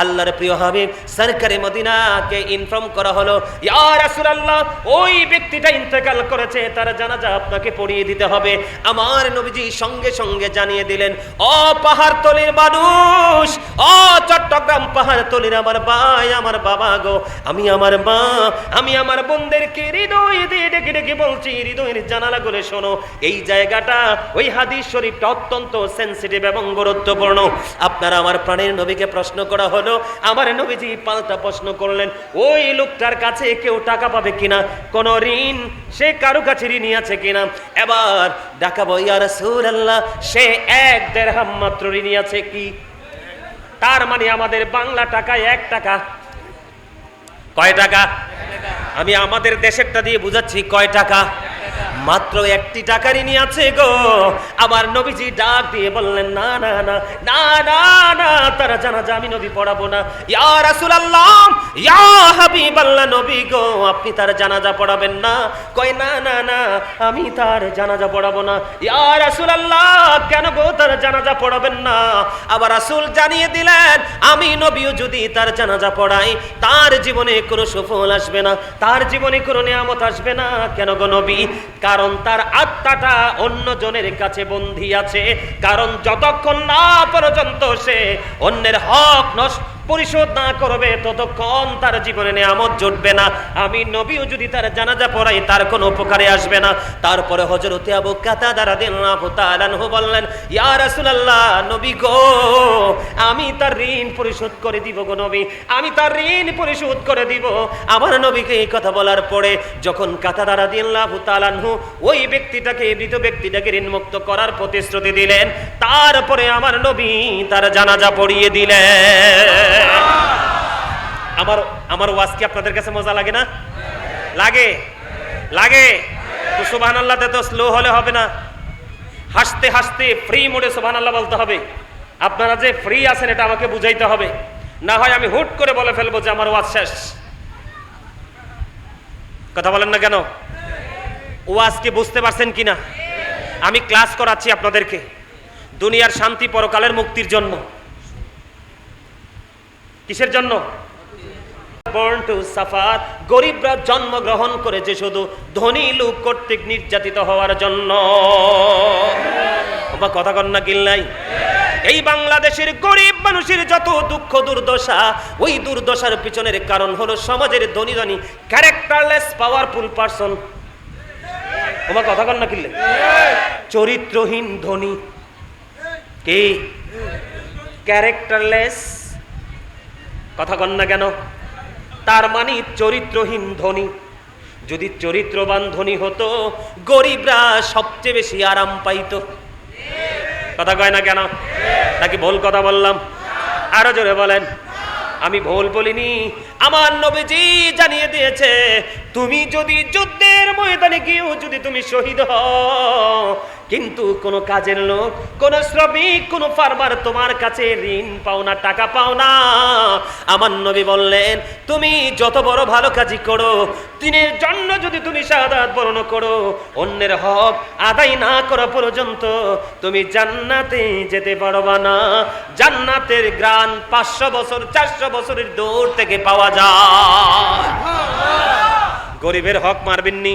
আল্লাহর প্রিয় হাবিব সরকারে মদিনাকে ইনফর্ম করা হলো, ইয়া রাসূলুল্লাহ, ওই ব্যক্তিটা ইন্তেকাল করেছে, তার জানাজা আপনাকে পড়িয়ে দিতে হবে। আমার নবীজি সঙ্গে সঙ্গে জানিয়ে দিলেন, ও পাহাড়তলির মানুষ, ও চট্টগ্রাম পাহাড়তলির আমার ভাই, আমার বাবা গো, আমি আমার মা, আমি আমার বোনদেরকে হৃদয় দিয়ে ডেকে ডেকে বলছি, হৃদয়ের জানালা করে শোনো, এই জায়গাটা, ওই হাদিস শরীফটা অত্যন্ত সেনসিটিভ এবং গুরুত্বপূর্ণ। আপনারা আমার প্রাণের নবীকে প্রশ্ন করা হলো, আমার নবীজি পাল্টা প্রশ্ন করলেন, ওই লোকটার কাছে কেউ টাকা পাবে কিনা, কোন ঋণ সে কারো কাছে ঋণী আছে কিনা? এবার ডাকাবো, ইয়া রাসূলুল্লাহ, সে 1 দিরহাম মাত্র ঋণী আছে। কি তার মানে আমাদের বাংলা টাকায় 1 টাকা। কয় টাকা? আমি আমাদের দেশেরটা দিয়ে বুঝাচ্ছি, কয় টাকা? মাত্র 1টি টাকা ঋণী আছে গো। আবার নবীজি ডাক দিয়ে বললেন, না না না না না না, তার জানাজা আমি নবী পড়াবো না। ইয়া রাসূলুল্লাহ, ইয়া হাবিবাল্লাহ, নবী গো, আপনি তার জানাজা পড়াবেন না? কয় না না না, আমি তার জানাজা পড়াবো না। ইয়া রাসূলুল্লাহ, কেন গো তার জানাজা পড়াবেন না? আবার রাসূল জানিয়ে দিলেন, আমি নবীও যদি তার জানাজা পড়াই, তার জীবনে কোনো সুফল আসবে না, তার জীবনে কোনো নিয়ামত আসবে না। কেন গো নবী? কারণ তার আত্মাটা অন্য জনের কাছে বন্দী আছে। কারণ যতক্ষণ না পর্যন্ত সে অন্যের হক পরিশোধ না করবে, ততক্ষণ তার জীবনে নিয়ামত জুটবে না। আমি নবীও যদি তার জানাজা পড়াই, তার কোনো উপকারে আসবে না। তারপরে হযরতে আবু কাতাদা রাদিয়াল্লাহু তাআলা আনহু বললেন, ইয়া রাসূলুল্লাহ, নবী গো, আমি তার ঋণ পরিশোধ করে দিব গো নবী, আমি তার ঋণ পরিশোধ করে দিব। আমার নবীকে এই কথা বলার পরে যখন কাতাদা রাদিয়াল্লাহু তাআলা আনহু ওই ব্যক্তিটাকে, মৃত ব্যক্তিটাকে ঋণমুক্ত করার প্রতিশ্রুতি দিলেন, তারপরে আমার নবী তার জানাজা পড়িয়ে দিলেন। আমার ওয়াজ কি আপনাদের কাছে মজা লাগে না? লাগে? লাগে তো সুবহানাল্লাহ তো স্লো হলে হবে না, হাসতে হাসতে ফ্রি মোডে সুবহানাল্লাহ বলতে হবে। আপনারা যে ফ্রি আছেন এটা আমাকে বুঝাইতে হবে, না হয় আমি হুট করে বলে ফেলবো যে আমার ওয়াজ শেষ। কথা বলেন না কেন? ওয়াজ কি বুঝতে পারছেন কিনা? আমি ক্লাস করাচ্ছি আপনাদেরকে দুনিয়ার শান্তি, পরকালের মুক্তির জন্য। কিসের জন্য? born to suffer, গরিবরা জন্মগ্রহণ করেছে শুধু ধনী লোক কর্তৃক নির্যাতিত হওয়ার জন্য। কথা কন না কিল্লাই? এই বাংলাদেশের গরিব মানুষের যত দুঃখ দুর্দশা, ওই দুর্দশার পিছনের কারণ হলো সমাজের ধনী ধনী ক্যারেক্টারলেস পাওয়ারফুল পারসন। কথা কন না কিল্লাই? চরিত্রহীন ধনী কি? ক্যারেক্টারলেস। কথা কন না কেন? তার মানে চরিত্রহীন ধনী। যদি চরিত্রবান ধনী হতো, গরিবরা সবচেয়ে বেশি আরাম পাইতো। কথা কয় না কেন? নাকি ভুল কথা বললাম? আরো জোরে বলেন। আমি ভুল বলিনি, আমার নবীজি জানিয়ে দিয়েছে, তুমি যদি যুদ্ধের ময়দানে গিয়েও যদি তুমি শহীদ হও, কিন্তু কোন কাজের লোক, কোন শ্রমিক, কোন ফার্মার তোমার কাছে ঋণ পাও না, টাকা পাও না, আমার নবী বললেন, তুমি যত বড় ভালো কাজই করো, দিনের জন্য যদি তুমি শাহাদাত বরণ করো, অন্যের হক আদায় না করা পর্যন্ত তুমি জান্নাতে যেতে পারবা না। জান্নাতের গ্রান 500 বছর 400 বছরের দূর থেকে পাওয়া যায়। গরিবের হক মারবেননি?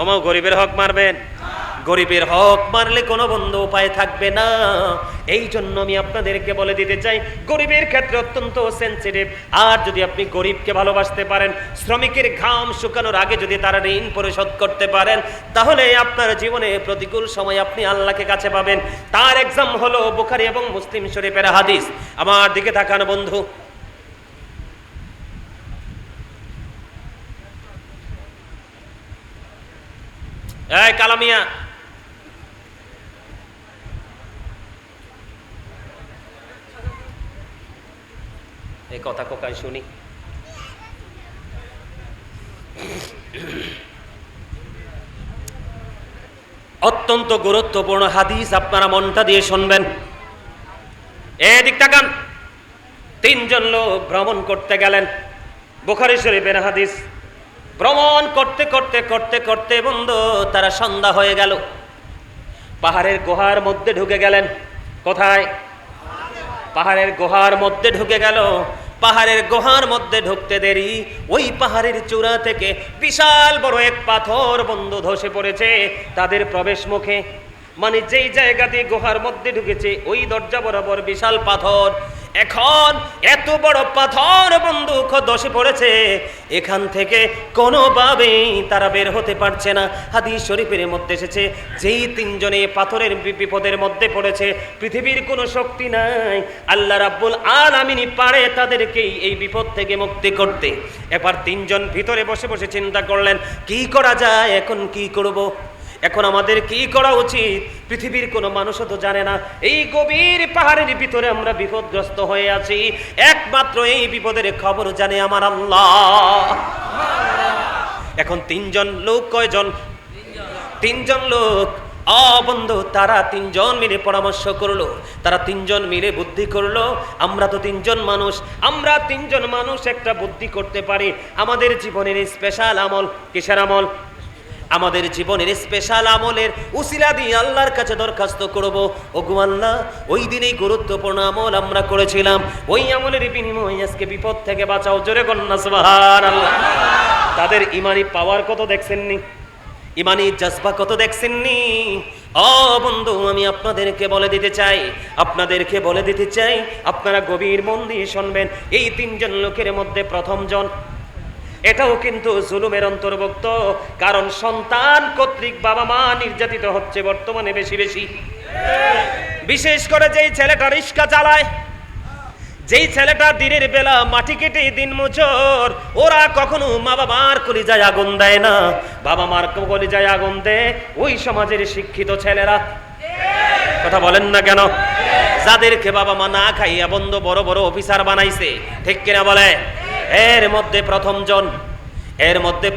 ওমাও গরিবের হক মারবেন? গরিবের হক মারলে কোনো বন্ধ উপায় থাকবে না। এই জন্য আমি আপনাদেরকে বলে দিতে চাই, গরিবের ক্ষেত্রে অত্যন্ত সেনসিটিভ। আর যদি আপনি গরিবকে ভালোবাসতে পারেন, শ্রমিকের ঘাম শুকানোর আগে যদি তারা ঋণ পরিশোধ করতে পারেন, তাহলে আপনার জীবনে প্রতিকূল সময় আপনি আল্লাহকে কাছে পাবেন। তার এক্সাম হলো বুখারী এবং মুসলিম শরীফের হাদিস। আমার দিকে তাকান বন্ধু। এই কালামিয়া, এই কথা কোকাই শুনি। অত্যন্ত গুরুত্বপূর্ণ হাদিস, আপনারা মনটা দিয়ে শুনবেন। এদিক তাকান। 3 জন লোক ভ্রমণ করতে গেলেন, বুখারী শরীফের হাদিস। ভ্রমণ করতে করতে করতে করতে বন্ধু তারা সন্ধ্যা হয়ে গেল। পাহাড়ের গুহার মধ্যে ঢুকে গেলেন। কোথায়? পাহাড়ের গুহার মধ্যে ঢুকে গেল। পাহাড়ের গুহার মধ্যে ঢুকতে দেরি ওই পাহাড়ের চূড়া থেকে বিশাল বড় এক পাথর বন্ধু ধসে পড়েছে তাদের প্রবেশ মুখে। মানে যেই জায়গা দিয়ে গুহার মধ্যে ঢুকেছে ওই দরজা বরাবর বিশাল পাথর। এখন এত বড় পাথর বন্ধু ধসে পড়েছে, এখান থেকে কোনোভাবেই তারা বের হতে পারছে না। হাদিস শরীফের মধ্যে এসেছে যেই তিনজনে পাথরের বিপদের মধ্যে পড়েছে পৃথিবীর কোনো শক্তি নাই, আল্লাহ রাব্বুল আলামিন পারে তাদেরকে এই বিপদ থেকে মুক্তি করতে। এবার তিনজন ভিতরে বসে বসে চিন্তা করলেন কি করা যায়, এখন কি করব, এখন আমাদের কি করা উচিত। পৃথিবীর কোনো মানুষও তো জানে না এই গভীর পাহাড়ের ভিতরে আমরা বিপদগ্রস্ত হয়ে আছি, একমাত্র এই বিপদের খবর জানে আমার আল্লাহ। এখন তিনজন লোক, কয়জন? তিনজন লোক। বন্ধু তারা তিনজন মিলে পরামর্শ করলো, তারা তিনজন মিলে বুদ্ধি করলো আমরা তো তিনজন মানুষ, আমরা তিনজন মানুষ একটা বুদ্ধি করতে পারি। আমাদের জীবনের স্পেশাল আমল, কিসের আমল? আমাদের জীবনের স্পেশাল আমলের উসিলা দিয়ে আল্লাহর কাছে দরখাস্ত করব, ওগো আল্লাহ ওই দিনেই গুরুত্বপূর্ণ আমল আমরা করেছিলাম, ওই আমলের বিনিময়ে আজকে বিপদ থেকে বাঁচাও। জোরে কন্যা সুবহানাল্লাহ। তাদের ইমানি পাওয়ার কত দেখছেননি, ইমানি জজবা কত দেখছেননি। বন্ধু আমি আপনাদেরকে বলে দিতে চাই, আপনাদেরকে বলে দিতে চাই, আপনারা গভীর মন দিয়ে শুনবেন। এই তিনজন লোকের মধ্যে প্রথম জন, এটাও কিন্তু জুলুমের অন্তর্ভুক্ত, কারণ সন্তান কর্তৃক বাবা মা নির্যাতিত হচ্ছে বর্তমানে বেশি বেশি। বিশেষ করে যেই ছেলেটা রিক্সা চালায়, যেই ছেলেটা দিনের বেলা মাটি কেটে দিন মজুর, ওরা কখনো মা বাবার কলিজায় আগুন দেয় না, বাবা মার কলিজায় আগুন দেয় ওই সমাজের শিক্ষিত ছেলেরা। কথা বলেন না কেন? যাদেরকে বাবা মা না খাইয়া বন্ধু বড় বড় অফিসার বানাইছে, ঠিক কিনা বলে? এর মধ্যে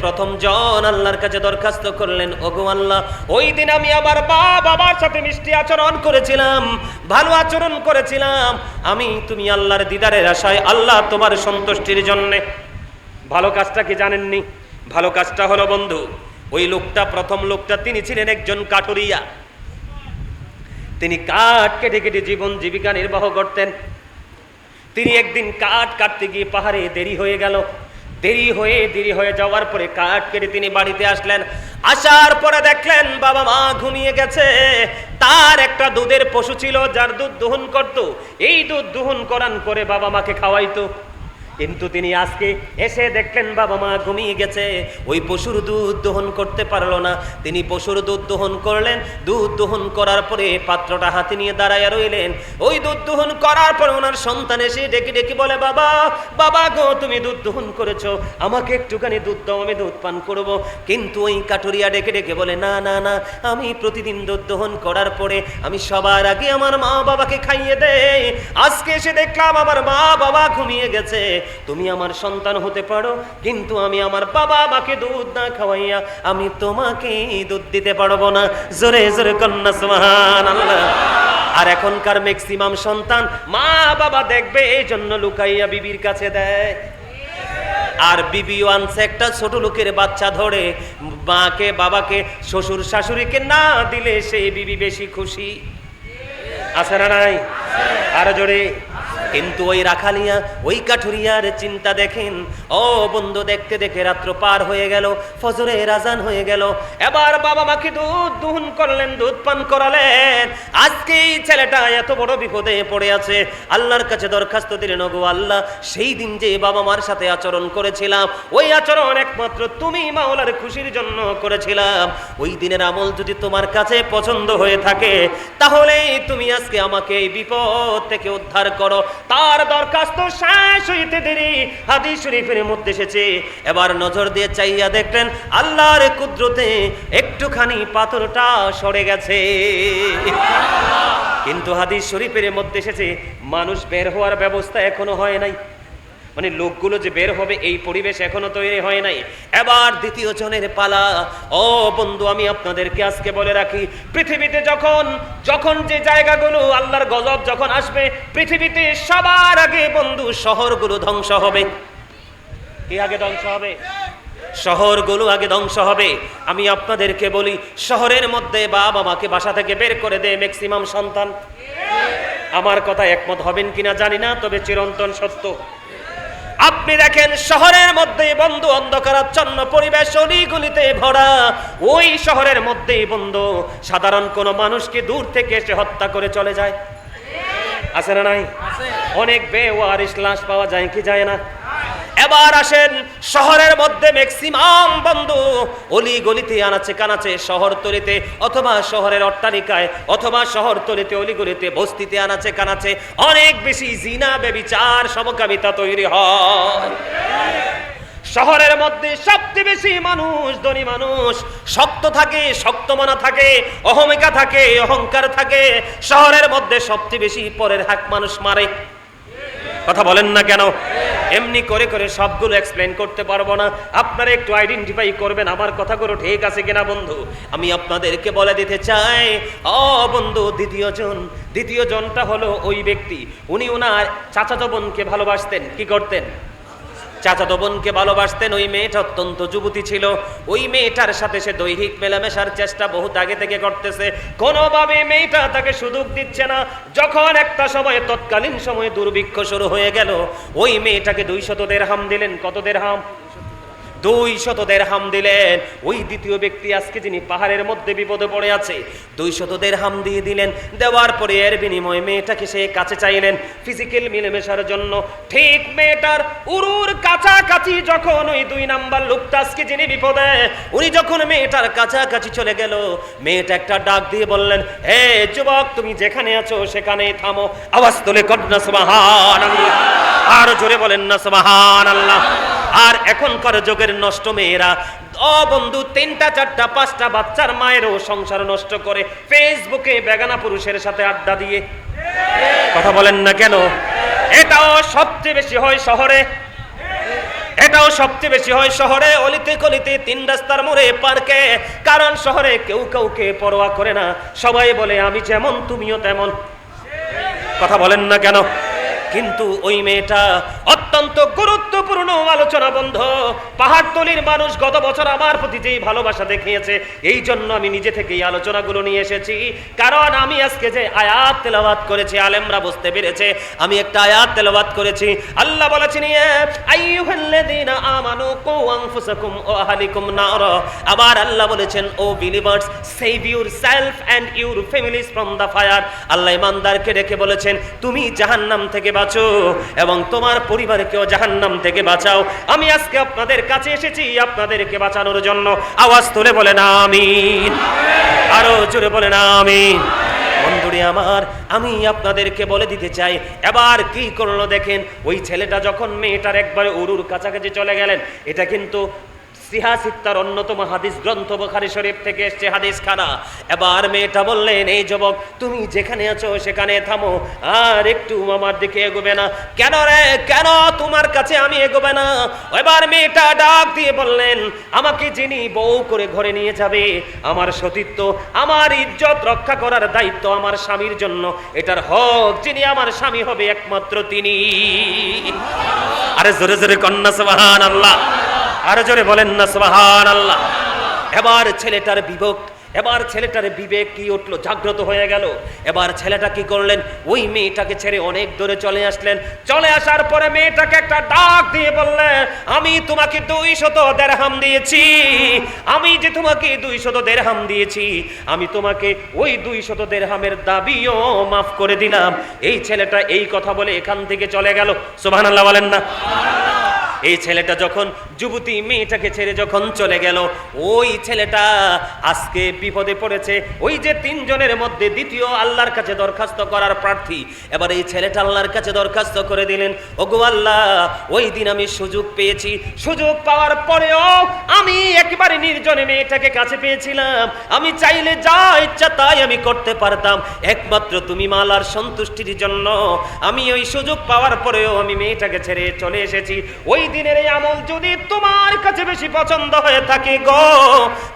প্রথম জন আল্লাহর কাছে দরখাস্ত করলেন, ওগো আল্লাহ ওই দিন আমি আমার বাবার সাথে মিষ্টি আচরণ করেছিলাম, ভালো আচরণ করেছিলাম, আমি তুমি আল্লাহর দিদারের আশায়, আল্লাহ তোমার সন্তুষ্টির জন্য। ভালো কাজটা কি জানেননি? ভালো কাজটা হলো বন্ধু, ওই লোকটা, প্রথম লোকটা তিনি ছিলেন একজন কাঠুরিয়া। তিনি কাঠ কেটে কেটে জীবন জীবিকা নির্বাহ করতেন। তিনি একদিন কাঠ কাটতে গিয়ে পাহাড়ে দেরি হয়ে গেল। দেরি হয়ে যাওয়ার পরে কাঠ কেটে তিনি বাড়িতে আসলেন। আসার পরে দেখলেন বাবা মা ঘুমিয়ে গেছে। তার একটা দুধের পশু ছিল যার দুধ দহন করত, এই দুধ দহন করান করে বাবা মাকে খাওয়াইতো। কিন্তু তিনি আজকে এসে দেখলেন বাবা মা ঘুমিয়ে গেছে, ওই পশুর দুধ দহন করতে পারলো না। তিনি পশুর দুধ দহন করলেন। দুধ দহন করার পরে পাত্রটা হাতে নিয়ে দাঁড়ায় রইলেন। ওই দুধ দহন করার পরে ওনার সন্তান এসে ডেকে ডেকে বলে, বাবা বাবা গো তুমি দুধ দহন করেছো, আমাকে একটুখানি দুধ দাও, আমি দুধ পান করব। কিন্তু ওই কাঠুরিয়া ডেকে ডেকে বলে, না না না, আমি প্রতিদিন দুধ দহন করার পরে আমি সবার আগে আমার মা বাবাকে খাইয়ে দেই। আজকে এসে দেখলাম আমার মা বাবা ঘুমিয়ে গেছে, তুমি আমার সন্তান হতে পারো, কিন্তু আমি আমার বাবা মাকে দুধ না খাওয়াইয়া আমি তোমাকে দুধ দিতে পারবো না। জোরে জোরে কন্যা সুবহানাল্লাহ। আর এখনকার ম্যাক্সিমাম সন্তান মা বাবা দেখবে এই জন্য লুকাইয়া বিবির কাছে দেয়। আর বিবিও আনছে একটা ছোট লোকের বাচ্চা ধরে, মাকে বাবাকে শ্বশুর শাশুড়িকে না দিলে সেই বিবি বেশি খুশি। আছে না নাই? আরো জোরে। কিন্তু ওই রাখালিয়া, ওই কাঠুরিয়ার চিন্তা দেখেন। বন্ধু দেখতে দেখে রাত্র পার হয়ে গেল, ফজরের আজান হয়ে গেল। এবার বাবা মাকে দুধ দহন করলেন, দুধ পান করালেন। আজকে এই ছেলেটা এত বড় বিপদে পড়ে আছে, আল্লাহর কাছে দরখাস্ত দিলেন, ওগো আল্লাহ সেই দিন যে বাবা মার সাথে আচরণ করেছিলাম, ওই আচরণ একমাত্র তুমি মাওলার খুশির জন্য করেছিলাম। ওই দিনের আমল যদি তোমার কাছে পছন্দ হয়ে থাকে তাহলে তুমি আজকে আমাকে এই বিপদ থেকে উদ্ধার করো। তার দরখাস্ত শেষ হইতে দেরি, হাদিস শরীফের মধ্যে এসেছে। এবার নজর দিয়ে চাইয়া দেখলেন আল্লাহর কুদরতে একটুখানি পাথরটা সরে গেছে। কিন্তু হাদিস শরীফের মধ্যে এসেছে মানুষ বের হওয়ার ব্যবস্থা এখনো হয় নাই, মানে লোকগুলো যে বের হবে এই পরিবেশ এখনো তৈরি হয় নাই। এবার দ্বিতীয় জনের পালা। বন্ধু আমি আপনাদেরকে আজকে বলে রাখি, পৃথিবীতে যখন যে জায়গাগুলো আল্লাহর গজব যখন আসবে, পৃথিবীতে সবার আগে বন্ধু শহরগুলো ধ্বংস হবে। কি আগে ধ্বংস হবে? শহরগুলো আগে ধ্বংস হবে। আমি আপনাদেরকে বলি, শহরের মধ্যে বাবা মাকে বাসা থেকে বের করে দেয় ম্যাক্সিমাম সন্তান। আমার কথা একমত হবেন কিনা জানি না, তবে চিরন্তন সত্য। আপনি দেখেন শহরের মধ্যে বন্ধু অন্ধকারাচ্ছন্ন পরিবেশ, অলিগলিতে ভরা, ওই শহরের মধ্যেই বন্ধু সাধারণ কোন মানুষকে দূর থেকে এসে হত্যা করে চলে যায়, আছে না নাই? অনেক বেওয়ারিশ লাশ পাওয়া যায় কি যায় না? এবার আসেন শহরের মধ্যে ম্যাক্সিমাম বন্ধু অলিগলিতে, আনাচে কানাচে, শহরতলিতে অথবা শহরের অট্টালিকায় অথবা শহরতলিতে, অলিগলিতে, বস্তিতে, আনাচে কানাচে অনেক বেশি জিনা, ব্যভিচার, সমকামিতা তৈরি হয়। শহরের মধ্যে সবচেয়ে বেশি মানুষ, ধনী মানুষ, শক্ত থাকে, শক্তমনা থাকে, অহমিকা থাকে, অহংকার থাকে। শহরের মধ্যে সবচেয়ে বেশি পরের হাক মানুষ মারে। কথা বলেন না কেন? এমনি করে করে সবগুলো এক্সপ্লেন করতে পারবো না, আপনারা একটু আইডেন্টিফাই করবেন আমার কথাগুলো ঠিক আছে কিনা বন্ধু। আমি আপনাদেরকে বলে দিতে চাই, বন্ধু, দ্বিতীয় জনটা হলো ওই ব্যক্তি, উনি ওনার চাচাতো বোনকে ভালোবাসতেন। কি করতেন? চাচাতো বোনকে ভালোবাসতেন। ওই মেয়েটা অত্যন্ত যুবতী ছিল, ওই মেয়েটার সাথে সে দৈহিক মেলামেশার চেষ্টা বহুত আগে থেকে করতেছে, কোনোভাবে মেয়েটা তাকে সুযোগ দিচ্ছে না। যখন একটা সময়, তৎকালীন সময়ে দুর্ভিক্ষ শুরু হয়ে গেল, ওই মেয়েটাকে 200 দিরহাম দিলেন। কত দিরহাম? 200 দিরহাম দিলেন। ওই দ্বিতীয় ব্যক্তি আজকে যিনি পাহাড়ের মধ্যে বিপদে পড়ে আছে, 200 দিরহাম দিয়ে দিলেন। দেওয়ার পরে এর বিনিময়ে মেয়েটাকে সে কাছে চাইলেন ফিজিক্যাল মিলেমিশার জন্য। ঠিক মেয়েটার উরুর কাছাকাছি যখন ওই 2 নাম্বার লোকটা আজকে যিনি বিপদে, উনি যখন মেয়েটার কাছাকাছি চলে গেল, মেয়েটা একটা ডাক দিয়ে বললেন, হে যুবক, তুমি যেখানে আছো সেখানেই থামো। আওয়াজ তুলে কন্যা সুবহানাল্লাহ, আর জোরে বলেন না সুবহানাল্লাহ। আর এখনকার যুগের নষ্ট মেয়েরা, বন্ধু, 3টা 4টা 5টা বাচ্চার মায়েরও সংসার নষ্ট করে ফেসবুকে বেগানা পুরুষের সাথে আড্ডা দিয়ে। কথা বলেন না কেন? এটাও সবচেয়ে বেশি হয় শহরে, এটাও সবচেয়ে বেশি হয় শহরে, অলিতে গলিতে, 3 রাস্তার মোড়ে, পার্কে। কারণ শহরে কেউ কাউকে পরোয়া করে না, সবাই বলে আমি যেমন তুমিও তেমন। কথা বলেন না কেন? কিন্তু ওই মেয়েটা অত্যন্ত গুরুত্বপূর্ণ আলোচনা বন্ধু। পাহাড়তলির মানুষ গত বছর আমার প্রতি যেই ভালোবাসা দেখিয়েছে, এই জন্য আমি নিজে থেকে এই আলোচনাগুলো নিয়ে এসেছি। কারণ আমি আজকে যে আয়াত তেলাওয়াত করেছি, আলেমরা বুঝতে পেরেছে আমি একটা আয়াত তেলাওয়াত করেছি। আল্লাহ বলেছেন, ইয়া আইয়ুহাল্লাযীনা আমানু কু আনফুসাকুম ওয়া আহলিকুম নার। আবার আল্লাহ বলেছেন, O believers, save yourself and your families from the fire. আল্লাহ ইমানদারকে রেখে বলেছেন, তুমি জাহান্নাম থেকে বাঁচো এবং তোমার পরিবারকেও জাহান্নাম থেকে বাঁচাও। আমি আজকে আপনাদের কাছে এসেছি আপনাদেরকে বাঁচানোর জন্য। আওয়াজ তুলে বলেন আমিন, আরো জোরে বলেন আমিন। বন্ধুরে আমার, আমি আপনাদেরকে বলে দিতে চাই, এবার কি করলো দেখেন। ওই ছেলেটা যখন মেয়েটার একবারে উরুর কাছাকাছি চলে গেলেন, এটা কিন্তু সিহাসিত্তার অন্যতম হাদিস গ্রন্থ বুখারী শরীফ থেকে এসেছে হাদিস খানা। এবার মেয়েটা বললেন, এই যুবক, তুমি যেখানে আছো সেখানে থামো, আর একটু আমার দিকে এগোবে না। কেন রে, কেন তোমার কাছে আমি এগোবে না? এবার মেয়েটা ডাক দিয়ে বললেন, আমাকে যিনি বউ করে ঘরে নিয়ে যাবে, আমার সতীত্ব, আমার ইজ্জত রক্ষা করার দায়িত্ব আমার স্বামীর জন্য, এটার হক যিনি আমার স্বামী হবে একমাত্র তিনি। আরে জোরে জোরে কন্যা সুবহানাল্লাহ, আরো জোরে বলেন না সুবহানাল্লাহ। এবার ছেলেটার বিবেক কি উঠলো, জাগ্রত হয়ে গেল। এবার ছেলেটা কি করলেন, ওই মেয়েটাকে ছেড়ে অনেক দূরে চলে আসলেন। চলে আসার পরে মেয়েটাকে একটা ডাক দিয়ে বললেন, আমি তোমাকে 200 দিরহাম দিয়েছি, আমি যে তোমাকে 200 দিরহাম দিয়েছি, আমি তোমাকে ওই 200 দিরহামের দাবিও মাফ করে দিলাম। এই ছেলেটা এই কথা বলে এখান থেকে চলে গেল। সুবহানাল্লাহ বলেন না? এই ছেলেটা যখন যুবতী মেয়েটাকে ছেড়ে যখন চলে গেল, ওই ছেলেটা আজকে বিপদে পড়েছে। ওই যে 3 জনের মধ্যে দ্বিতীয় আল্লাহর কাছে দরখাস্ত করার প্রার্থী, এবার এই ছেলেটা আল্লাহর কাছে দরখাস্ত করে দিলেন, ওগো আল্লাহ, ওই দিন আমি সুযোগ পেয়েছি, সুযোগ পাওয়ার পরেও আমি একেবারে নির্জনে মেয়েটাকে কাছে পেয়েছিলাম, আমি চাইলে যা ইচ্ছা তাই আমি করতে পারতাম, একমাত্র তুমি মালার সন্তুষ্টির জন্য আমি ওই সুযোগ পাওয়ার পরেও আমি মেয়েটাকে ছেড়ে চলে এসেছি। ওই দিনের এই আমল যদি তোমার কাছে বেশি পছন্দ হয়ে থাকে গো,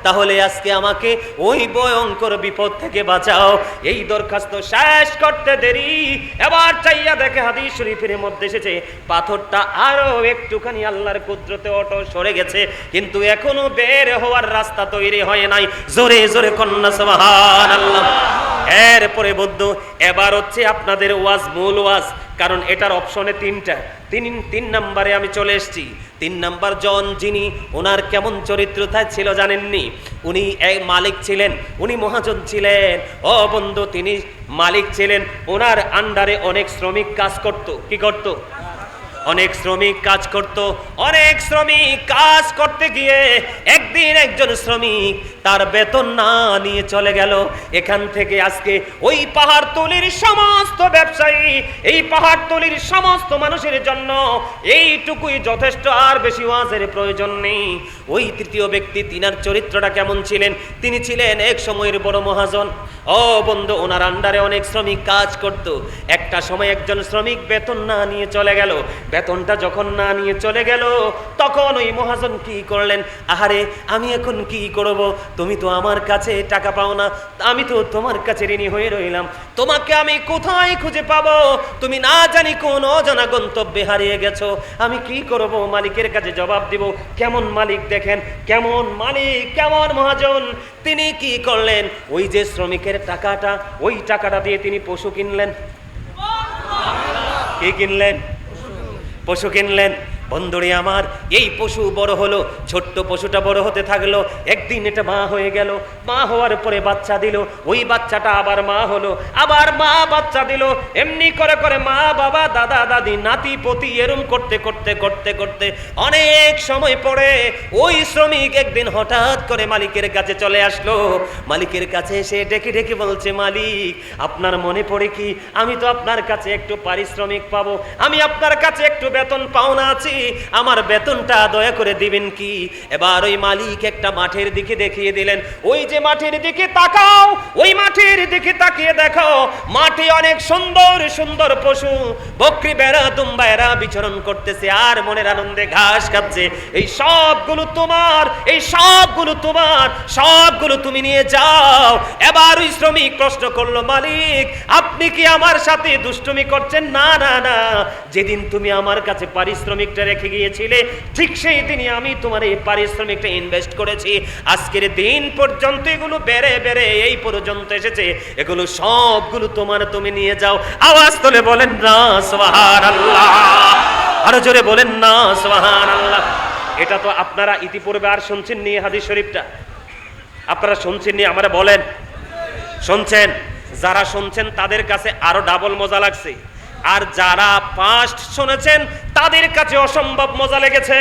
তাহলে আজকে আমাকে ওই ভয়ঙ্কর বিপদ থেকে বাঁচাও। এই দরখাস্ত শেষ করতে দেরি, এবার চাইয়া দেখে হাদিস শরীফের মধ্যে এসেছে, পাথরটা আরো একটুখানি আল্লাহর কুদরতে অটো সরে গেছে, কিন্তু এখনো বের হওয়ার রাস্তা তৈরি হয় নাই। জোরে জোরে কন্যা সুবহানাল্লাহ। এরপরে বন্ধু এবার হচ্ছে আপনাদের ওয়াজ, মূল ওয়াজ, কারণ এটার অপশনে তিন নম্বরে আমি চলে এসেছি। 3 নাম্বার জন যিনি, ওনার কেমন চরিত্র ছিল জানেননি? উনি এক মালিক ছিলেন, উনি মহাজন ছিলেন। ও বন্ধু, তিনি মালিক ছিলেন, ওনার আন্ডারে অনেক শ্রমিক কাজ করত। কি করত? অনেক শ্রমিক কাজ করত। অনেক শ্রমিক কাজ করতে গিয়ে একদিন একজন শ্রমিক তার বেতন না নিয়ে চলে গেল এখান থেকে। আজকে ওই পাহাড়তলির সমস্ত ব্যবসায়ী, এই পাহাড়তলির সমস্ত মানুষের জন্য এইটুকুই যথেষ্ট, আর বেশি ওয়াজের প্রয়োজন নেই। ওই তৃতীয় ব্যক্তি, তিনার চরিত্রটা কেমন ছিলেন? তিনি ছিলেন এক সময়ের বড় মহাজন। ও বন্ধু, ওনার আন্ডারে অনেক শ্রমিক কাজ করত। একটা সময় একজন শ্রমিক বেতন না নিয়ে চলে গেল। বেতনটা যখন না নিয়ে চলে গেল, তখন ওই মহাজন কি করলেন? আহারে, আমি এখন কি করব? তুমি তো আমার কাছে টাকা পাও না, আমি তো তোমার কাছে ঋণী হয়ে রইলাম, তোমাকে আমি কোথায় খুঁজে পাবো? তুমি না জানি কোন অজানা গন্তব্যে হারিয়ে গেছো। আমি কি করব? মালিকের কাছে জবাব দিব। কেমন মালিক দেখেন, কেমন মালিক, কেমন মহাজন। তিনি কি করলেন? ওই যে শ্রমিকের টাকাটা, ওই টাকাটা দিয়ে তিনি পশু কিনলেন। কি কিনলেন? পশু কিনলেন। বন্ধুরে আমার, এই পশু বড় হলো, ছোট্ট পশুটা বড় হতে থাকলো। একদিন এটা মা হয়ে গেল। মা হওয়ার পরে বাচ্চা দিল। ওই বাচ্চাটা আবার মা হলো, আবার মা বাচ্চা দিল। এমনি করে করে মা, বাবা, দাদা, দাদি, নাতি, পতি, এরম করতে করতে করতে করতে অনেক সময় পরে ওই শ্রমিক একদিন হঠাৎ করে মালিকের কাছে চলে আসলো। মালিকের কাছে এসে ডেকে ডেকে বলছে, মালিক, আপনার মনে পড়ে কি? আমি তো আপনার কাছে একটু পারিশ্রমিক পাবো, আমি আপনার কাছে একটু বেতন পাওনা আছি, আমার বেতনটা দয়া করে দিবেন কি? এবার ওই মালিক একটা মাঠের দিকে দেখিয়ে দিলেন। ওই যে মাঠের দিকে তাকাও, ওই মাঠের দিকে তাকিয়ে দেখো, মাঠে অনেক সুন্দর সুন্দর পশু, বকরি, বেড়া, দুম্বা এরা বিচরণ করতেছে আর মনের আনন্দে ঘাস খাচ্ছে। এই সবগুলো তোমার, এই সবগুলো তোমার, সবগুলো তুমি নিয়ে যাও। এবার ওই শ্রমিক প্রশ্ন করলো, মালিক, আপনি কি আমার সাথে দুষ্টুমি করছেন? না না না, যেদিন তুমি আমার কাছে পারিশ্রমিকটা রেখে গিয়েছিলে, ঠিক সেই দিনই আমি তোমার এই পারিশ্রমিকটা ইনভেস্ট করেছি। আজকের দিন পর্যন্ত এগুলো বেড়ে বেড়ে এই পর্যন্ত এসেছে, এগুলো সবগুলো তোমার, তুমি নিয়ে যাও। আওয়াজ তুলে বলেন না সুবহানাল্লাহ, আরো জোরে বলেন না সুবহানাল্লাহ। এটা তো আপনারা ইতিপূর্বে আর শুনছেন নি, হাদিস শরীফটা আপনারা শুনছেন নি? আমরা বলেন, শুনছেন? যারা শুনছেন তাদের কাছে আরো ডাবল মজা লাগছে, আর যারা ফার্স্ট শুনেছেন তাদের কাছে অসম্ভব মজা লেগেছে।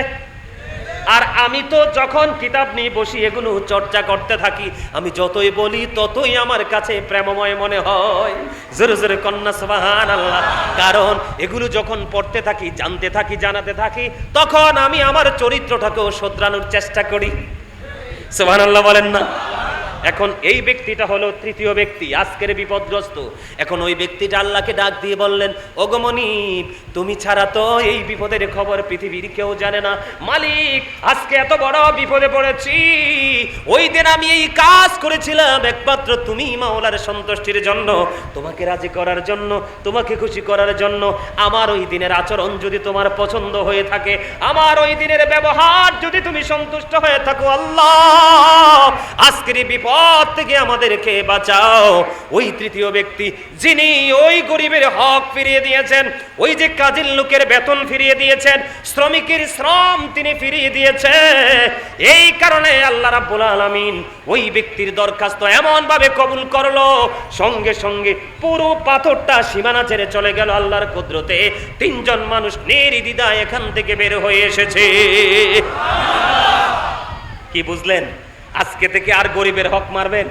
আর আমি তো যখন কিতাব নিয়ে বসি এগুলো চর্চা করতে থাকি, আমি যতই বলি ততই আমার কাছে প্রেমময় মনে হয়। জোরে জোরে কন্যা সুবহানাল্লাহ। কারণ এগুলো যখন পড়তে থাকি, জানতে থাকি, জানাতে থাকি, তখন আমি আমার চরিত্রটাকেও শোধরানোর চেষ্টা করি। সুবহানাল্লাহ বলেন না? এখন এই ব্যক্তিটা হলো তৃতীয় ব্যক্তি, আজকের বিপদগ্রস্ত। এখন ওই ব্যক্তিটা আল্লাহকে ডাক দিয়ে বললেন, ওগো মনিব, তুমি ছাড়া তো এই বিপদের খবর পৃথিবীর কেউ জানে না। মালিক, আজকে এত বড় বিপদে পড়েছি। ওই দিন আমি এই কাজ করেছিলাম একমাত্র তুমি মাওলার সন্তুষ্টির জন্য, তোমাকে রাজি করার জন্য, তোমাকে খুশি করার জন্য। আমার ওই দিনের আচরণ যদি তোমার পছন্দ হয়ে থাকে, আমার ওই দিনের ব্যবহার যদি তুমি সন্তুষ্ট হয়ে থাকো, আল্লাহ আজকের বিপদ থেকে আমাদেরকে বাঁচাও। ওই তৃতীয় ব্যক্তি যিনি ওই গরিবের হক ফিরিয়ে দিয়েছেন, ওই যে কাজের লোকের বেতন ফিরিয়ে দিয়েছেন, শ্রমিকের শ্রম তিনি ফিরিয়ে দিয়েছেন, এই কারণে আল্লাহ রাব্বুল আলামিন ওই ব্যক্তির দরখাস্ত এমন ভাবে কবুল করলো, সঙ্গে সঙ্গে পুরো পাথরটা সীমানা ছেড়ে চলে গেল আল্লাহর কুদরতে। 3 জন মানুষ নির্দ্বিধায় এখান থেকে বের হয়ে এসেছে। কি বুঝলেন? আজকে থেকে আর গরিবের হক মারবেন?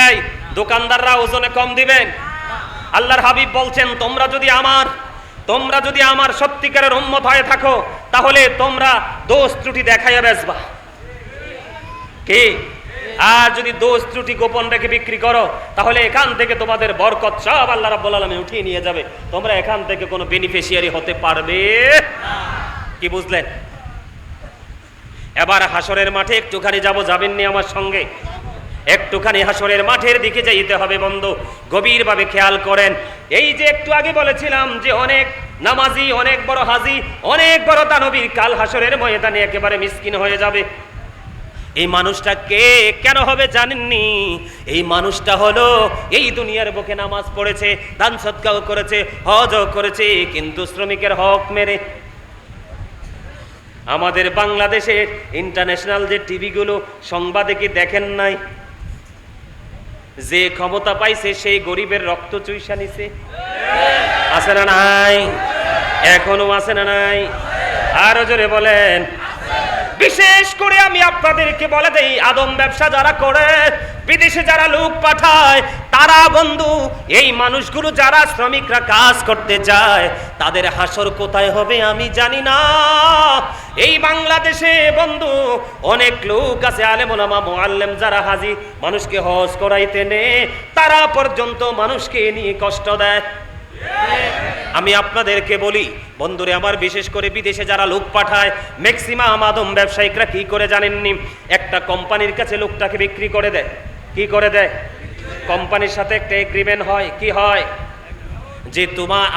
এই দোকানদাররা ওজনে কম দিবেন? আল্লাহর হাবিব বলছেন, তোমরা যদি আমার সত্যিকারের উম্মত হয়ে থাকো, তাহলে তোমরা দোষ ত্রুটি দেখাইয়া বেচবা। কি? আর যদি দোষ ত্রুটি গোপন রেখে বিক্রি করো, তাহলে এখান থেকে তোমাদের বরকত সব আল্লাহ রাব্বুল আলামিন উঠিয়ে নিয়ে যাবে, তোমরা এখান থেকে কোনো বেনিফিশিয়ারি হতে পারবে না। কি বুঝলেন? এবার হাসরের মাঠে একটুখানি যাবেননি আমার সঙ্গে? একটুখানি হাসরের মাঠের দিকে যাইতে হবে বন্ধু, গভীরভাবে খেয়াল করেন। এই যে একটু আগে বলেছিলাম যে অনেক নামাজি, অনেক বড় হাজি, অনেক বড় দানবীর কাল হাসরের ময়দানে একেবারে মিসকিন হয়ে যাবে। এই মানুষটা কে কেন হবে জানেননি? এই মানুষটা হলো এই দুনিয়ার বুকে নামাজ পড়েছে, দান সদকাও করেছে, হজও করেছে, কিন্তু শ্রমিকের হক মেরে। আমাদের বাংলাদেশের ইন্টারন্যাশনাল যে টিভিগুলো সংবাদে কি দেখেন নাই? যে ক্ষমতা পাইছে সেই গরিবের রক্ত চুইসা নিছে। আছে না নাই? এখনো আছে না নাই? আরো জোরে বলেন। বিশেষ করে আমি আপনাদেরকে বলে দেই, আদম ব্যবসা যারা করে, বিদেশে যারা লোক পাঠায়, তারা বন্ধু এই মানুষগুলো যারা শ্রমিকরা কাজ করতে যায়, তাদের হাসর কোথায় হবে আমি জানি না। এই বাংলাদেশে বন্ধু অনেক লোক আছে, আলেম ওলামা মুআল্লিম যারা হাজি মানুষকে হজ করাইতে নে, তারা পর্যন্ত মানুষকে নিয়ে কষ্ট দেয়। আমি আপনাদেরকে বলি বন্ধুরে আমার, বিশেষ করে বিদেশে যারা লোক পাঠায়, ম্যাক্সিমাম আদম ব্যবসায়িকরা কি করে জানেননি? একটা কোম্পানির কাছে লোকটাকে বিক্রি করে দেয়। কি করে দেয়? কোম্পানির সাথে একটা এগ্রিমেন্ট হয়। কি হয়? যে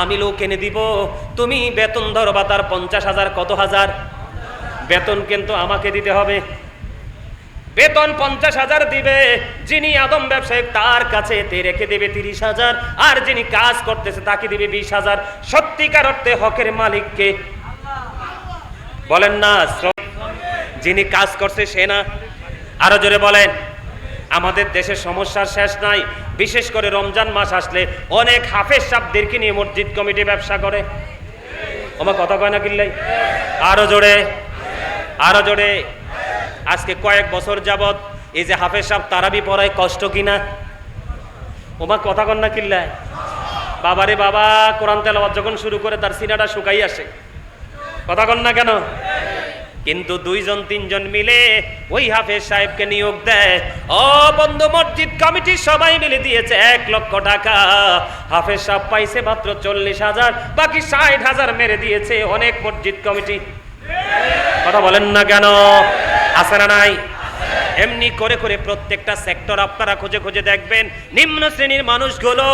আমি লোক এনে দিব, তুমি বেতন ধরবা তার 50,000 কত হাজার বেতন কিন্তু আমাকে দিতে হবে। বেতন 50,000 দিবে, যিনি আদম ব্যবসায়িক তার কাছে রেখে দেবে 30,000, আর যিনি কাজ করতেছে তাকে দিবে 20,000। সত্যিকার অর্থে হকের মালিককে বলেন না, যিনি কাজ করছে সে না? আরো জোরে বলেন। আমাদের দেশের সমস্যার শেষ নাই। বিশেষ করে রমজান মাস আসলে অনেক হাফেজ সাহেবদেরকে নিয়ে মসজিদ কমিটি ব্যবসা করে। আমার কথা কয় না কিল্লাই? আরো জোরে, আরো জোরে। আজকে কয়েক বছর যাবত এই যে হাফেজ সাহেব তারাবি পড়ায়, কষ্ট কিনা? ওমা কথা কন না কিল্লায়? বাবারে বাবা, কোরআন তেলাওয়াত যখন শুরু করে তার সিনাটা শুকাই আসে। কথা কন না কেন? কিন্তু 2-3 মিলে ওই হাফেজ সাহেবকে নিয়োগ দেয়। ও বন্ধু, মসজিদ কমিটি সবাই মিলে দিয়েছে 1 লক্ষ টাকা, হাফেজ সাহেব পাইছে মাত্র 40,000, বাকি 60,000 মেরে দিয়েছে অনেক মসজিদ কমিটি। কথা বলেন না কেন? আছে না নাই? এমনি করে করে প্রত্যেকটা সেক্টর আপনারা খুঁজে খুঁজে দেখবেন, নিম্ন শ্রেণীর মানুষগুলো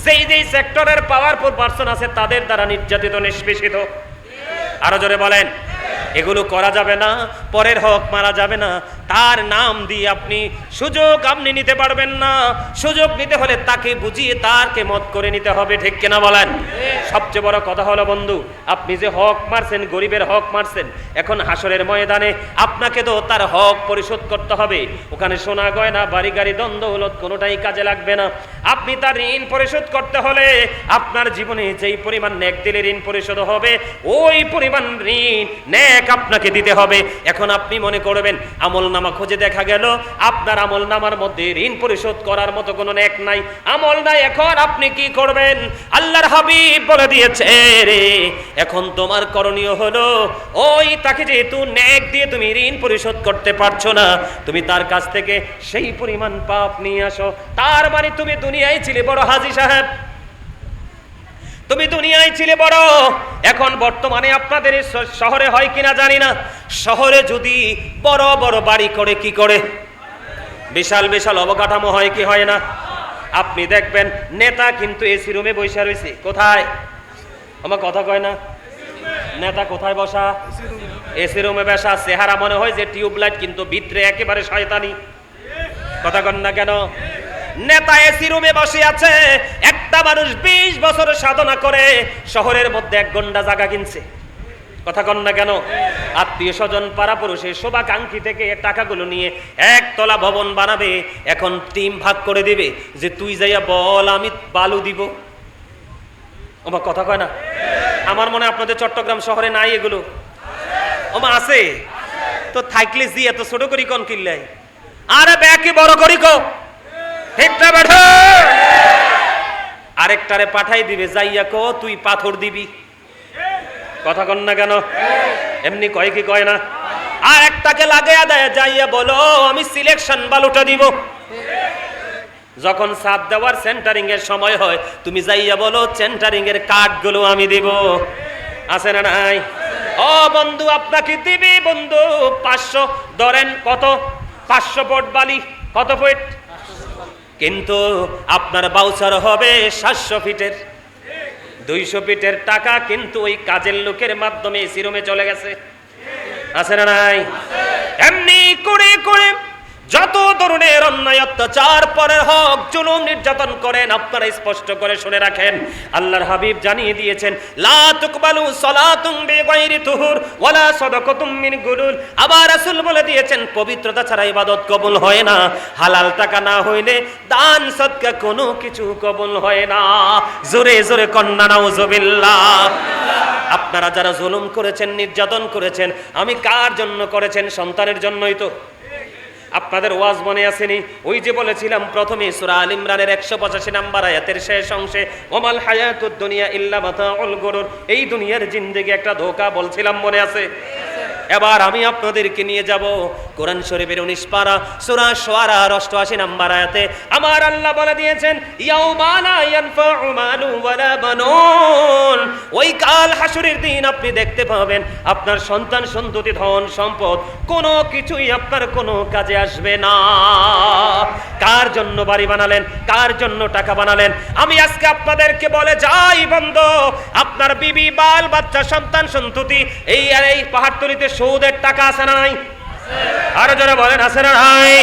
যেই যেই সেক্টরের পাওয়ারফুল পারসন আছে তাদের দ্বারা নির্যাতিত, নিষ্পেষিত। আরো জোরে বলেন। এগুলো করা যাবে না, পরের হক মারা যাবে না, তার নাম দিয়ে আপনি সুযোগ আপনি নিতে পারবেন না। সুযোগ নিতে হলে তাকে বুঝিয়ে তারকে মত করে নিতে হবে। ঠিক কিনা বলেন? সবচেয়ে বড় কথা হলো বন্ধু, আপনি যে হক মারছেন, গরিবের হক মারছেন, এখন হাসরের ময়দানে আপনাকে তো তার হক পরিশোধ করতে হবে। ওখানে সোনা গয়না বাড়ি গাড়ি দ্বন্দ্ব দৌলত কোনোটাই কাজে লাগবে না। আপনি তার ঋণ পরিশোধ করতে হলে আপনার জীবনে যেই পরিমাণ নেক দিলে ঋণ পরিশোধ হবে, ওই পরিমাণ ঋণ নেক আপনাকে দিতে হবে। এখন আপনি মনে করবেন আমল নামা খুঁজে দেখা গেল আপনার আমল নামার মধ্যে ঋণ পরিশোধ করার মতো কোনো নেক নাই, আমল নাই। এখন আপনি কি করবেন? আল্লাহর হাবিব বলে দিয়েছে রে, এখন তোমার করণীয় হলো ওই তাকে যেহেতু নেক দিয়ে তুমি ঋণ পরিশোধ করতে পারছো না, তুমি তার কাছ থেকে সেই পরিমাণ পাপ নিয়ে আসো। তার মানে তুমি দুনিয়ায় ছিলে বড় হাজী সাহেব, তুমি দুনিয়ায় ছিলে বড়। এখন বর্তমানে আপনাদের শহরে হয় কিনা জানি না, শহরে যদি বড় বড় বাড়ি করে, কি করে, বিশাল বিশাল অবকাঠামো হয় কি হয় না? আপনি দেখবেন নেতা কিন্তু এসি রুমে বসে রয়েছে। কোথায়? আমার কথা কয় না? নেতা কোথায় বসা? এসি রুমে বসা। চেহারা মনে হয় যে টিউবলাইট, কিন্তু ভিতরে একেবারে শয়তানি। কথা কন না কেন? নেতা এসি রুমে বসে আছে, একটা মানুষ 20 বছর সাধনা করে শহরের মধ্যে 1 ঘন্টা জায়গা কিনছে। কথা কন না কেন? আত্মীয় স্বজন পাড়া পড়োশে শোভাকাঙ্ক্ষী থেকে টাকাগুলো নিয়ে 1 তলা ভবন বানাবে। এখন টিম ভাগ করে দিবে যে তুই যাইয়া বল, আমি বালু দিব। ওমা কথা কয় না? আমার মনে হয় আপনাদের চট্টগ্রাম শহরে নাই এগুলো। ওমা আছে তো, থাকলে জি এত ছোট করি কোন কিল্লাই? আরে ব্যাকে বড় করি কো, ঠিক না বেঠো? আরেকটারে পাঠাই দিবে, যাইয়া কো তুই পাথর দিবি। কথা কন না কেন? এমনি কয় কি কয় না? আর একটাকে লাগাইয়া দেয়, যাইয়া বলো আমি সিলেকশন বালুটা দিব। যখন সাপ দেওয়ার সেন্টারিং এর সময় হয়, তুমি যাইয়া বলো সেন্টারিং এর কাঠগুলো আমি দিব। আছে না নাই? ও বন্ধু, আপনাকে দিবি বন্ধু 500, ধরেন কত, 500 ফুট বালি। কত ফুট? কিন্তু আপনার বাউচার হবে 700 ফিটের। 200 ফিটের টাকা কিন্তু ওই কাজের লোকের মাধ্যমে এসি রুমে চলে গেছে। আছে না নাই? এমনি করে করে যত ধরনের অন্যায় অত্যাচার, পরের হক, জুলুম, নির্যাতন করেন, আপনারা স্পষ্ট করে শুনে রাখেন, আল্লাহর হাবিব জানিয়ে দিয়েছেন, লা তুকবালু সালাতুম বিগাইরি তুহুর ওয়ালা সাদাকাতুম মিন গুলুল। আবার রাসূল বলে দিয়েছেন, পবিত্রতা ছাড়া ইবাদত কবুল হয় না, হালাল টাকা না হইলে দান সদকা কোনো কিছু কবুল হয় না। জোরে জোরে কন্না নাউজুবিল্লাহ। আপনারা যারা জুলুম করেছেন, নির্যাতন করেছেন, আমি কার জন্য করেছেন? সন্তানের জন্যই তো। আপনাদের ওয়াজ মনে আসেনি? ওই যে বলেছিলাম প্রথমে সূরা আল ইমরানের 185 নম্বর আয়াতের শেষ অংশে, ওমাল হায়াতুদ দুনিয়া ইল্লা মাতাউল গুরুর, এই দুনিয়ার জিন্দেগি একটা ধোঁকা বলছিলাম, মনে আছে? এবার আমি আপনাদেরকে নিয়ে যাব কোরআন শরীফের 19 পারা সূরা শুআরার 88 নম্বর আয়াতে। আমার আল্লাহ বলে দিয়েছেন, ইয়াউমা লা ইয়ানফাউ মালু ওয়ালা বানুন, ওই কাল হাসরের দিন আপনি দেখতে পাবেন আপনার সন্তান সন্ততি, ধন সম্পদ কোনো কিছুই আপনার কোনো কাজে আসবে না। কার জন্য বাড়ি বানালেন? কার জন্য টাকা বানালেন? আমি আজকে আপনাদেরকে বলে যাই বন্ধু, আপনার বিবি, বাল বাচ্চা, সন্তান সন্ততি, এই আর এই পাহাড়তলিতে সুদের টাকা আছে না নাই? আরো যারা বলেন আছে না নাই?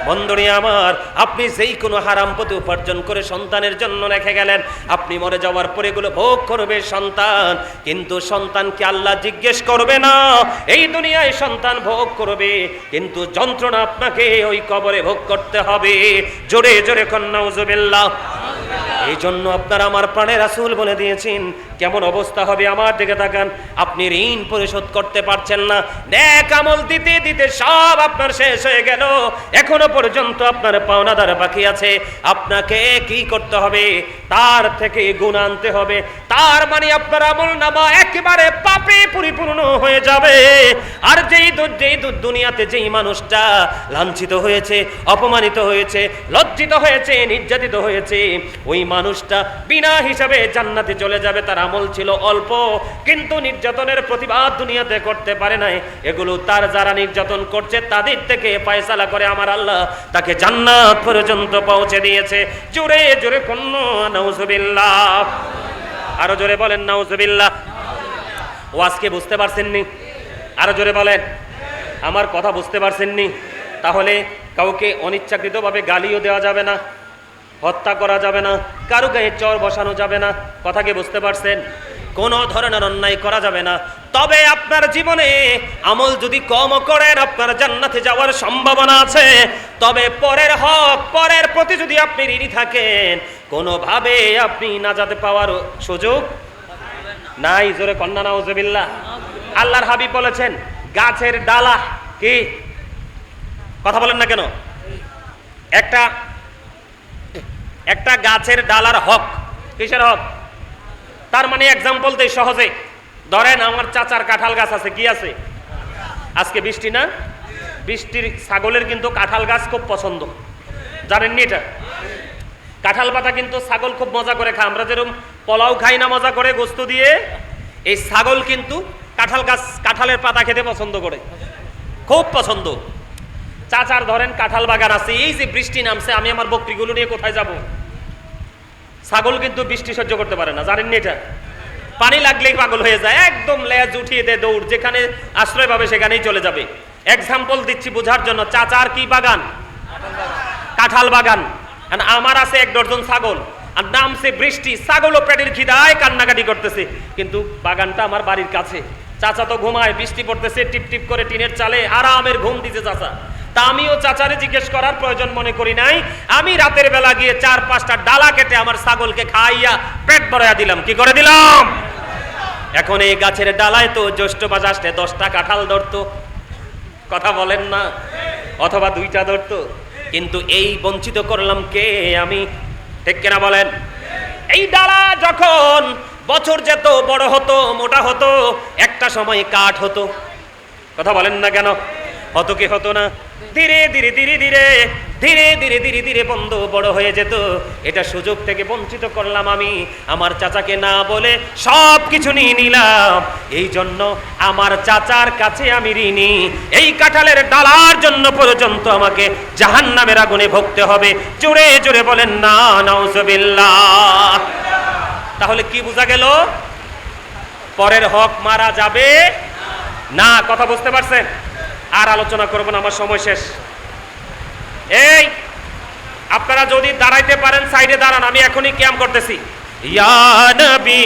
বন্ধুরে আমার, আপনি যেই কোনো হারাম পথে উপার্জন করে সন্তানের জন্য রেখে গেলেন, আপনি মরে যাওয়ার পরে এগুলো ভোগ করবে সন্তান, কিন্তু সন্তানকে আল্লাহ জিজ্ঞেস করবে না। এই দুনিয়ায় সন্তান ভোগ করবে, কিন্তু যন্ত্রণা আপনাকে ওই কবরে ভোগ করতে হবে। জোরে জোরে নাউজুবিল্লাহ। এই জন্য আপনার আমার প্রাণের রাসূল বলে দিয়েছেন, কেমন অবস্থা হবে আমার দিকে তাকান। আপনি ঋণ পরিশোধ করতে পারছেন না, নেক আমল দিতে দিতে সব আপনার শেষ হয়ে গেল, এখনো পর্যন্ত আপনার পাওনাদার বাকি আছে। আপনাকে কি করতে হবে? তার থেকে গুণ আনতে হবে। তার মানে আপনার আমল নামা একেবারে পাপে পরিপূর্ণ হয়ে যাবে। আর যেই দুনিয়াতে যেই মানুষটা লাঞ্ছিত হয়েছে, অপমানিত হয়েছে, লজ্জিত হয়েছে, নির্যাতিত হয়েছে, ওই মানুষটা বিনা হিসাবে জান্নাতে চলে যাবে। তার আমল ছিল অল্প, কিন্তু নির্যাতনের প্রতিবাদ দুনিয়াতে করতে পারে নাই। এগুলো তার যারা নির্যাতন করছে তাদের থেকে ফয়সালা করে আমার আল্লাহ তাকে জান্নাত পর্যন্ত পৌঁছে দিয়েছে। জোরে জোরে কন্না নাউজুবিল্লাহ। আরো জোরে বলেন নাউজুবিল্লাহ। ও আজকে বুঝতে পারছেন নি? আরো জোরে বলেন। আমার কথা বুঝতে পারছেন নি? তাহলে কাউকে অনিচ্ছাকৃতভাবে গালিও দেওয়া যাবে না, হত্যা করা যাবে না, কারো গায়ে চর বসানো যাবে না। কথা কি বুঝতে পারছেন? কোনো ধরনের অন্যায় করা যাবে না। তবে আপনার জীবনে আমল যদি কম করেন, আপনার জান্নাতে যাওয়ার সম্ভাবনা আছে। তবে পরের হক, পরের প্রতি যদি আপনি ঋণী থাকেন, কোনোভাবে আপনি নাজাত পাওয়ার সুযোগ নাই। জোরে কন্না নাউজুবিল্লাহ। আল্লাহর হাবিব বলেছেন, গাছের ডালা কি, কথা বলেন না কেন, একটা গাছের ডালার হক। কিসের হক? তার মানে এক্সাম্পল দেই সহজে। ধরেন আমার চাচার কাঁঠাল গাছ আছে, কি আছে? আজকে বৃষ্টি না, বৃষ্টির ছাগলের কিন্তু কাঁঠাল গাছ খুব পছন্দ, জানেননি এটা? কাঁঠাল পাতা কিন্তু ছাগল খুব মজা করে খায়। আমরা যেরকম পোলাও খাই না মজা করে গোস্ত দিয়ে, এই ছাগল কিন্তু কাঁঠাল গাছ, কাঁঠালের পাতা খেতে পছন্দ করে, খুব পছন্দ। চাচার ধরেন কাঁঠাল বাগান আছে, এই যে বৃষ্টি নামছে, আমি আমার বকরিগুলো নিয়ে কোথায় যাব? ছাগল কিন্তু বৃষ্টি সহ্য করতে পারে না, জানেননি এটা? পানি লাগলেই পাগল হয়ে যায়, একদম লেজ উঠিয়ে দেয়, দৌড়, যেখানে আশ্রয় পাবে সেখানেই চলে যাবে। এক্সাম্পল দিচ্ছি বোঝার জন্য। চাচার কি বাগান? কাঁঠাল বাগান। আমার আছে 1 ডজন ছাগল, আর নামছে বৃষ্টি, ছাগলও পেটের খিদায় কান্নাকাটি করতেছে, কিন্তু বাগানটা আমার বাড়ির কাছে। চাচা তো ঘুমায়, বৃষ্টি পড়তেছে, টিপ টিপ করে টিনের চালে আরামের ঘুম দিতে চাচা। তা আমিও চাচারে জিজ্ঞেস করার প্রয়োজন মনে করি নাই, আমি রাতের বেলা গিয়ে 4-5টা ডালা কেটে আমার ছাগলকে খাইয়া পেট ভরাইয়া দিলাম। কি করে দিলাম? এখন এই গাছের ডালায় তো জ্যৈষ্ঠ মাস আসলে 10টা কাঁঠাল ধরতো, কথা বলেন না, অথবা 2টা ধরতো, কিন্তু এই বঞ্চিত করলাম কে? আমি। ঠিক কিনা বলেন? এই ডালা যখন বছর যেত, বড় হতো, মোটা হতো, একটা সময় কাঠ হতো, কথা বলেন না কেন? হতো কি হতো না? ধীরে ধীরে ধীরে ধীরে ধীরে ধীরে ধীরে ধীরে বন্ধ বড় হয়ে যেত। এটা সুযোগ থেকে বঞ্চিত করলাম আমি, আমার চাচাকে না বলে সব কিছু নিয়ে নিলাম। এই জন্য আমার চাচার কাছে আমি ঋণী। এই কাঁঠালের ডালার জন্য পর্যন্ত আমাকে জাহান্নামের আগুনে ভুগতে হবে। জোরে জোরে বলেন না নাউজুবিল্লাহ। তাহলে কি বোঝা গেল? পরের হক মারা যাবে না। কথা বুঝতে পারছেন? আর আলোচনা করব না, আমার সময় শেষ। এই আপনারা যদি দাঁড়াইতে পারেন সাইডে দাঁড়ান, আমি এখনই কিয়াম করতেছি। ইয়া নবী